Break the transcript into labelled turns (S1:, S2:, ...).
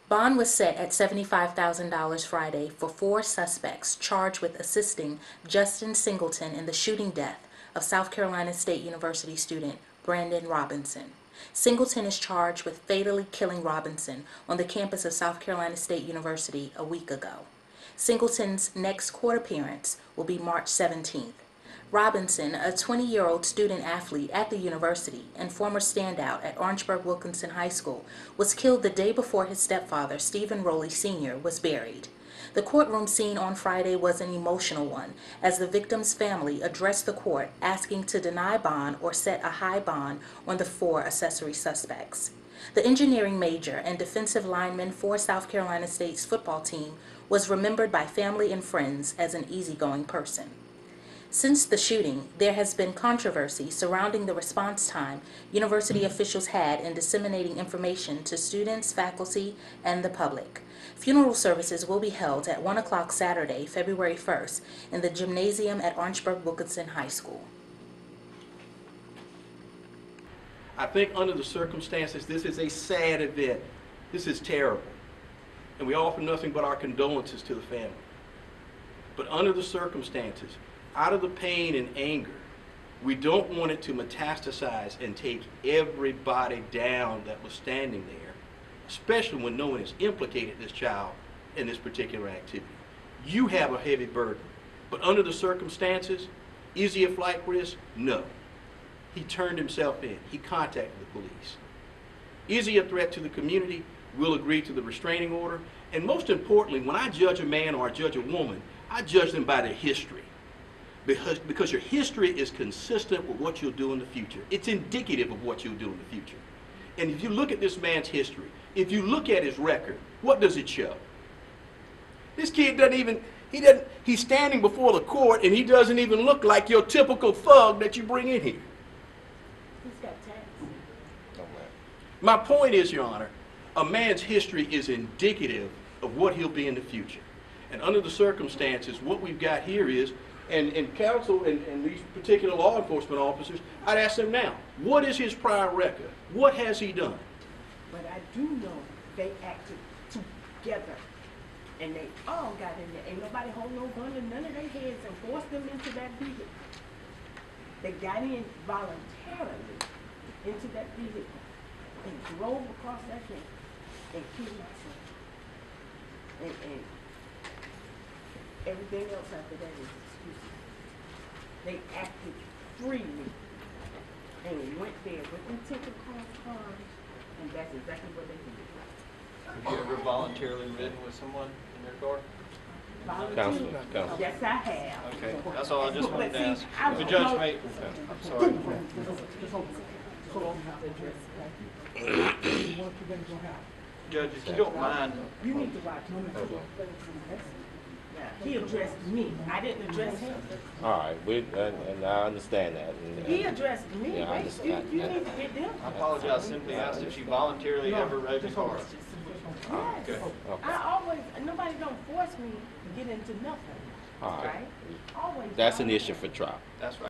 S1: Bond was set at $75,000 Friday for 4 suspects charged with assisting Justin Singleton in the shooting death of South Carolina State University student Brandon Robinson. Singleton is charged with fatally killing Robinson on the campus of South Carolina State University a week ago. Singleton's next court appearance will be March 17th. Robinson, a 20-year-old student athlete at the university and former standout at Orangeburg-Wilkinson High School, was killed the day before his stepfather, Stephen Rowley Sr., was buried. The courtroom scene on Friday was an emotional one, as the victim's family addressed the court asking to deny bond or set a high bond on the 4 accessory suspects. The engineering major and defensive lineman for South Carolina State's football team was remembered by family and friends as an easygoing person. Since the shooting, there has been controversy surrounding the response time university officials had in disseminating information to students, faculty, and the public. Funeral services will be held at 1 o'clock Saturday, February 1st, in the gymnasium at Orangeburg-Wilkinson High School.
S2: I think under the circumstances, this is a sad event. This is terrible. And we offer nothing but our condolences to the family. But under the circumstances, out of the pain and anger, we don't want it to metastasize and take everybody down that was standing there, especially when no one has implicated this child in this particular activity. You have a heavy burden, but under the circumstances, is he a flight risk? No. He turned himself in. He contacted the police. Is he a threat to the community? We'll agree to the restraining order. And most importantly, when I judge a man or I judge a woman, I judge them by their history. Because your history is consistent with what you'll do in the future. It's indicative of what you'll do in the future. And if you look at this man's history, if you look at his record, what does it show? This kid he's standing before the court and he doesn't even look like your typical thug that you bring in here.
S3: He's got tats.
S2: My point is, Your Honor, a man's history is indicative of what he'll be in the future. And under the circumstances, what we've got here is, and counsel and these particular law enforcement officers, I'd ask them now, what is his prior record? What has he done?
S3: But I do know they acted together. And they all got in there. Ain't nobody hold no gun in none of their heads and forced them into that vehicle. They got in voluntarily into that vehicle and drove across that thing and killed my son. And everything else after that is excuses. They acted freely and went there with intent to cause harm, and that's exactly what they did.
S4: Have you ever voluntarily ridden with someone in your car?
S3: Volunteer.
S4: Counsel.
S3: Yes, I have.
S4: Okay, that's all I just wanted to ask.
S3: I
S4: The
S3: was
S4: judge
S3: told-
S4: may, I'm sorry. Judge, if you don't mind,
S3: You need to watch him. He addressed me. I didn't address him.
S5: All right, and I understand that.
S3: He addressed me.
S5: Yeah, I
S3: Wait,
S5: understand.
S3: you need to get them.
S4: I apologize, simply asked if you voluntarily ever rode your car.
S3: Yes.
S4: Okay.
S3: Nobody don't force me to get into nothing.
S5: All right.
S3: Right? Always.
S5: That's an issue for trial.
S4: That's right.